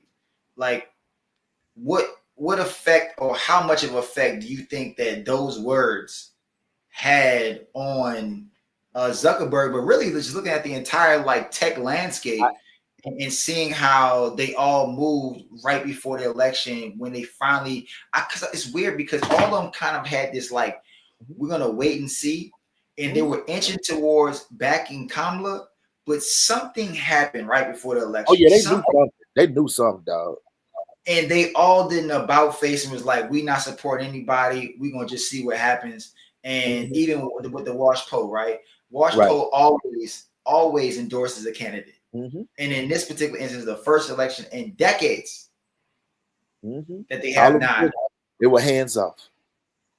Like, what effect or how much of effect do you think that those words had on Zuckerberg? But really, just looking at the entire like tech I, landscape and seeing how they all moved right before the election when they finally, because it's weird because all of them kind of had this like we're gonna wait and see, and they were inching towards backing Kamala, but something happened right before the oh election. yeah, they knew Something, something. They knew something, dog. and they all did an about face and was like, "We not supporting anybody. We gonna just see what happens." And Mhm. even with the Wash poll, right? Wash Right. poll always endorses a candidate, Hmm. and in this particular instance, the first election in decades Hmm. that they All have of not. them, they were hands off.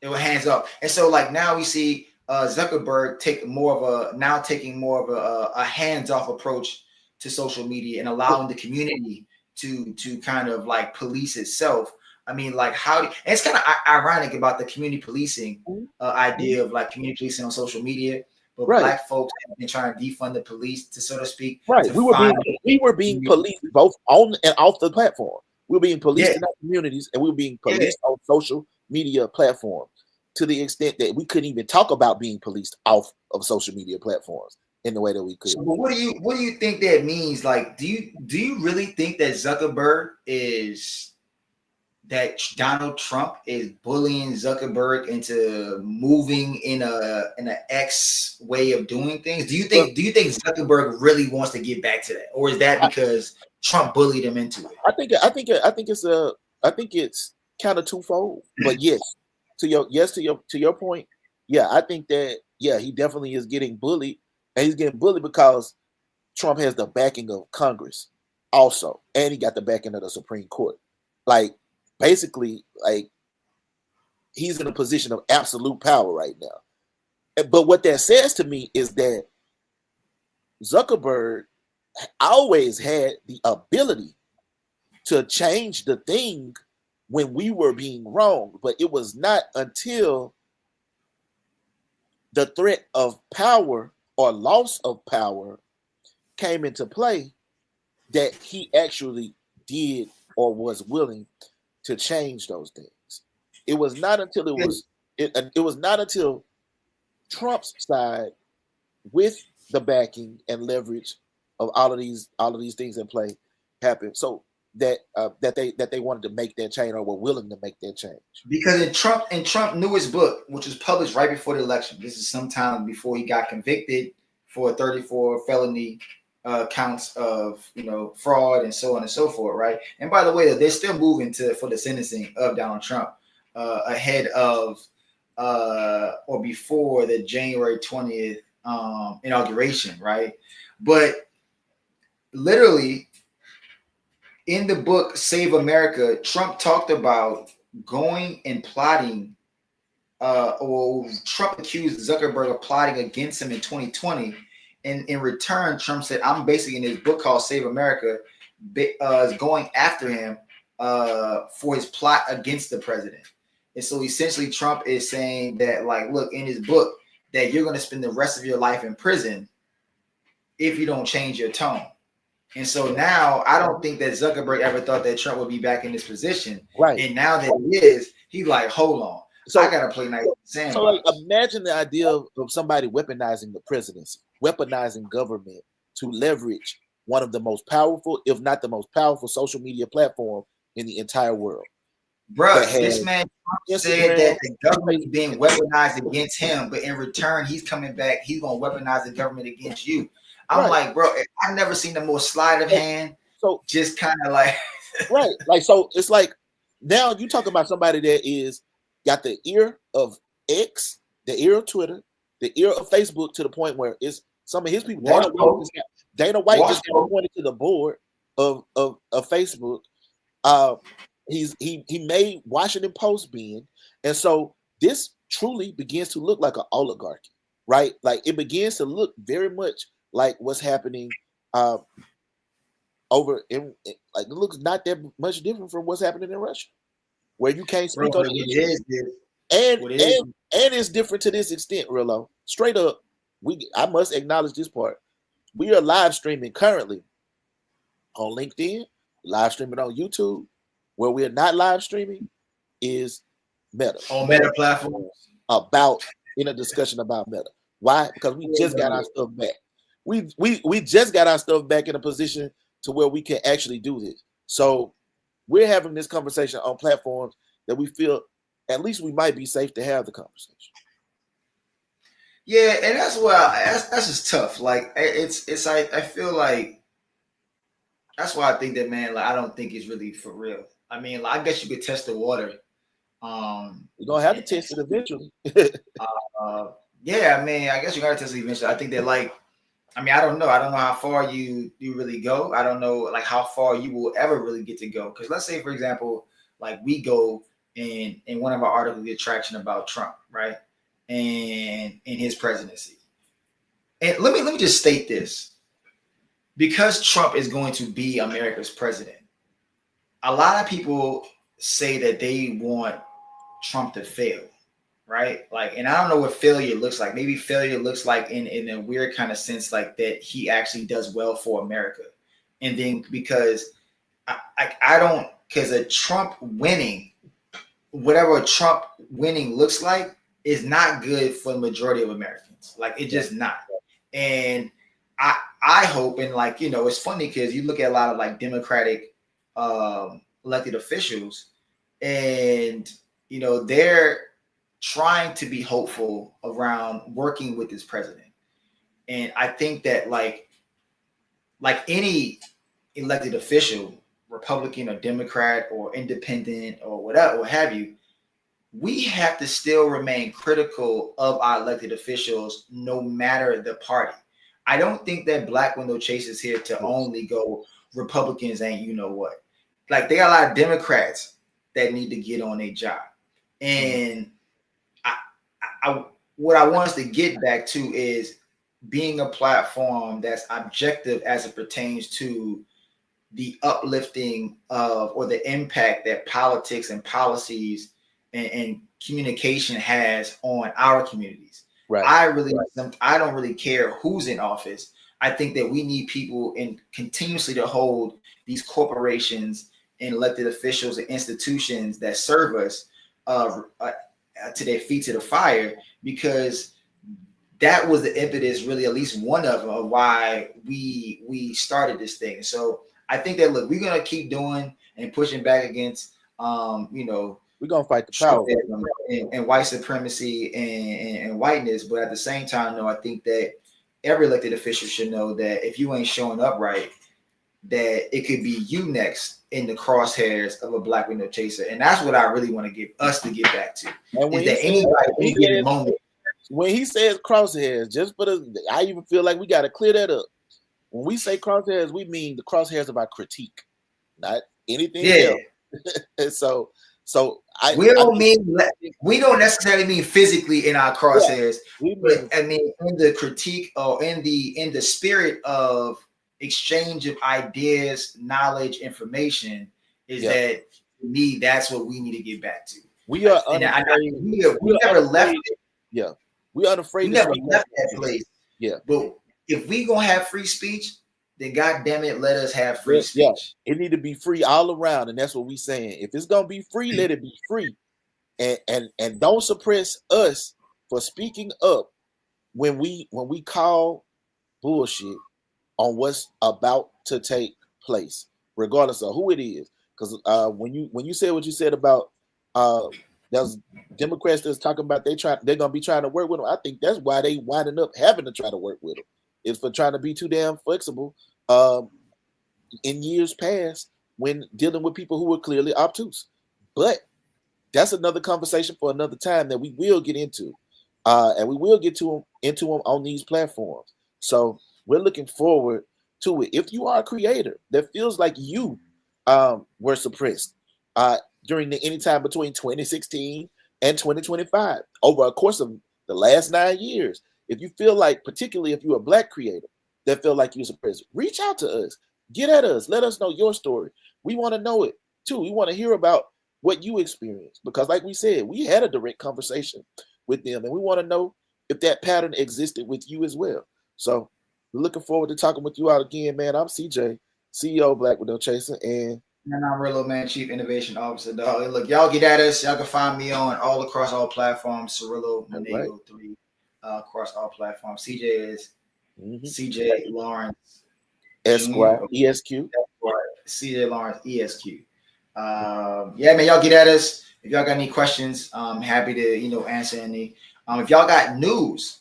They were hands up, and so like now we see Zuckerberg taking more of a hands off approach to social media and allowing the community to kind of like police itself. I mean, like and it's kind of ironic about the community policing Mhm. idea of like community policing on social media, but Right. black folks have been trying to defund the police to so to speak Right. to find We were being policed both on and off the platform. We were being yeah policed in our communities, and we were being yeah. policed on social media platforms to the extent that we couldn't even talk about being policed off of social media platforms in the way that we could. So, but what do you think that means? Like, do you really think that Donald Trump is bullying Zuckerberg into moving in an X way of doing things? Well, Do you think Zuckerberg really wants to get back to that, or is that I, because Trump bullied him into it? I think it's kind of twofold. But yes, to your point, yeah, I think that yeah, he definitely is getting bullied, and he's getting bullied because Trump has the backing of Congress also, and he got the backing of the Supreme Court. Like basically like he's in a position of absolute power right now. But what that says to me is that Zuckerberg always had the ability to change the thing when we were being wronged, but it was not until the threat of power or loss of power came into play that he actually did or was willing to change those things. It was not until it was not until Trump's side, with the backing and leverage of all of these things in play, happened. So that they wanted to make that change or were willing to make that change. Because in Trump newest book, which was published right before the election, this is sometime before he got convicted for 34 felony counts of fraud and so on and so forth, right? And by the way, they're still moving for the sentencing of Donald Trump ahead of or before the January 20th inauguration, right? But literally in the book Save America, Trump talked about going and plotting, or Trump accused Zuckerberg of plotting against him in 2020. And in return, Trump said, I'm basically in his book called Save America, is going after him for his plot against the president. And so essentially Trump is saying that, like, look, in his book, that you're going to spend the rest of your life in prison if you don't change your tone. And so now I don't think that Zuckerberg ever thought that Trump would be back in this position. Right. And now that he is, he's like, hold on. So I got to play nice sandbox. So like, imagine the idea of somebody weaponizing the presidency, weaponizing government to leverage one of the most powerful, if not the most powerful social media platform in the entire world. Bro, this man said that the government is being weaponized against him, but in return, he's coming back. He's going to weaponize the government against you. I'm like, bro, I've never seen a more sleight of hand. So just kind of like, right. Like, so it's like now you talk about somebody that is got the ear of X, the ear of Twitter, the ear of Facebook, to the point where it's some of his people. Dana White just got appointed to the board of Facebook. He made Washington Post being, and so this truly begins to look like an oligarchy, right? Like it begins to look very much like what's happening over in, like, it looks not that much different from what's happening in Russia, where you can't speak on it. And it's different to this extent, Cirilo. Straight up, I must acknowledge this part. We are live streaming currently on LinkedIn, live streaming on YouTube. Where we are not live streaming is Meta. On Meta platforms. In a discussion about Meta. Why? Because we just got our stuff back. We just got our stuff back in a position to where we can actually do this. So we're having this conversation on platforms that we feel at least we might be safe to have the conversation. Yeah, and that's that's just tough. Like it's like I feel like that's why I think that, man, like I don't think it's really for real. I mean, like, I guess you could test the water. You're gonna have to test it eventually. Yeah, I mean, I guess you gotta test it eventually. I think that, like, I mean, I don't know how far you really go. I don't know, like, how far you will ever really get to go. Because let's say, for example, like we go in one of our articles, the attraction about Trump, right, and in his presidency. And let me just state this: because Trump is going to be America's president, a lot of people say that they want Trump to fail, right? Like, and I don't know what failure looks like. Maybe failure looks like in a weird kind of sense, like that he actually does well for America. And then because I don't, because a Trump winning, whatever a Trump winning looks like, is not good for the majority of Americans. Like, it's just not. And I hope, and like, it's funny because you look at a lot of like Democratic elected officials, and they're trying to be hopeful around working with this president. And I think that like any elected official, Republican or Democrat or independent or whatever, what have you, we have to still remain critical of our elected officials no matter the party. I don't think that Black Window Chase is here to only go Republicans ain't what. Like, they got a lot of Democrats that need to get on their job. And what I want us to get back to is being a platform that's objective as it pertains to the uplifting of or the impact that politics and policies and communication has on our communities. Right. I don't really care who's in office. I think that we need people in continuously to hold these corporations and elected officials and institutions that serve us to their feet to the fire, because that was the impetus, really, at least one of them, of why we started this thing. So I think that, look, we're gonna keep doing and pushing back against, we're gonna fight the power and white supremacy and whiteness. But at the same time, though, I think that every elected official should know that if you ain't showing up right, that it could be you next in the crosshairs of a Black window chaser. And that's what I really want to get us to get back to. And is that anybody moment. When he says crosshairs, I even feel like we got to clear that up. When we say crosshairs, we mean the crosshairs of our critique, not anything else. We don't necessarily mean physically in our crosshairs, but I mean in the critique or in the spirit of exchange of ideas, knowledge, information. That to me, that's what we need to get back to. We are unafraid. We never left it. Yeah, we are unafraid. We never left that place. Yeah, but if we gonna have free speech, then God damn it, let us have free speech. It need to be free all around, and that's what we saying. If it's gonna be free, let it be free, and don't suppress us for speaking up when we call bullshit on what's about to take place, regardless of who it is. Because when you said what you said about those Democrats that's talking about they're gonna be trying to work with them, I think that's why they winding up having to try to work with them. It's for trying to be too damn flexible in years past when dealing with people who were clearly obtuse. But that's another conversation for another time that we will get into, and we will get into them on these platforms. So we're looking forward to it. If you are a creator that feels like you were suppressed during any time between 2016 and 2025 over a course of the last 9 years, if you feel like, particularly if you're a Black creator that feel like you're suppressed, reach out to us, get at us, let us know your story. We want to know it too. We want to hear about what you experienced, because like we said, we had a direct conversation with them, and we want to know if that pattern existed with you as well. So we're looking forward to talking with you out again, man. I'm CJ, CEO of Black Widow Chaser, and I'm Cirilo, man, Chief Innovation Officer, dog. Look, y'all get at us. Y'all can find me on across all platforms. Cirilo Monego 3 across all platforms. CJ is CJ Lawrence Esquire ESQ. CJ Lawrence ESQ. Yeah, man, y'all get at us. If y'all got any questions, I'm happy to answer any. If y'all got news,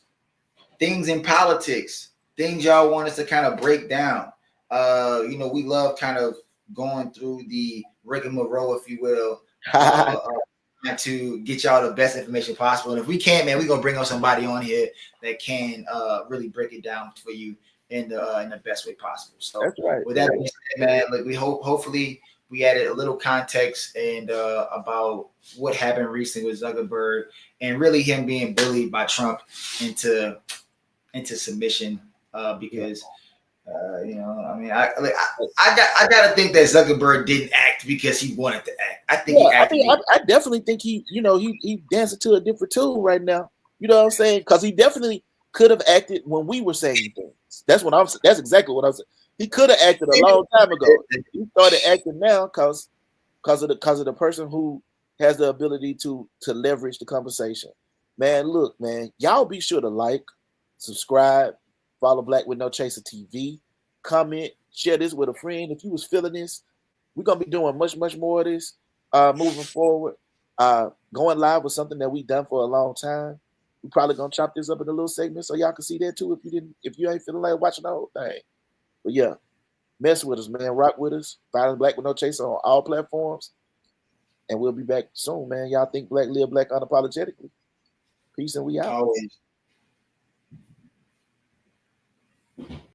things in politics, things y'all want us to kind of break down. We love kind of going through the rigmarole, if you will, to get y'all the best information possible. And if we can't, man, we're gonna bring on somebody on here that can really break it down for you in the best way possible. So that's right. With that being said, man, like we hopefully we added a little context and about what happened recently with Zuckerberg and really him being bullied by Trump into submission because. I gotta think that Zuckerberg didn't act because he wanted to act. I think he acted. I definitely think he dancing to a different tune right now. You know what I'm saying? Because he definitely could have acted when we were saying things. That's exactly what I'm saying. He could have acted a long time ago. He started acting now because of the person who has the ability to leverage the conversation. Man, look, man, y'all be sure to like, subscribe. Follow Black with No Chaser TV. Comment, share this with a friend. If you was feeling this, we're gonna be doing much, much more of this moving forward. Going live was something that we done for a long time. We probably gonna chop this up in a little segment so y'all can see that too. If you ain't feeling like watching the whole thing. But yeah, mess with us, man. Rock with us. Find Black with No Chaser on all platforms, and we'll be back soon, man. Y'all think Black live Black unapologetically. Peace, and we out. Always.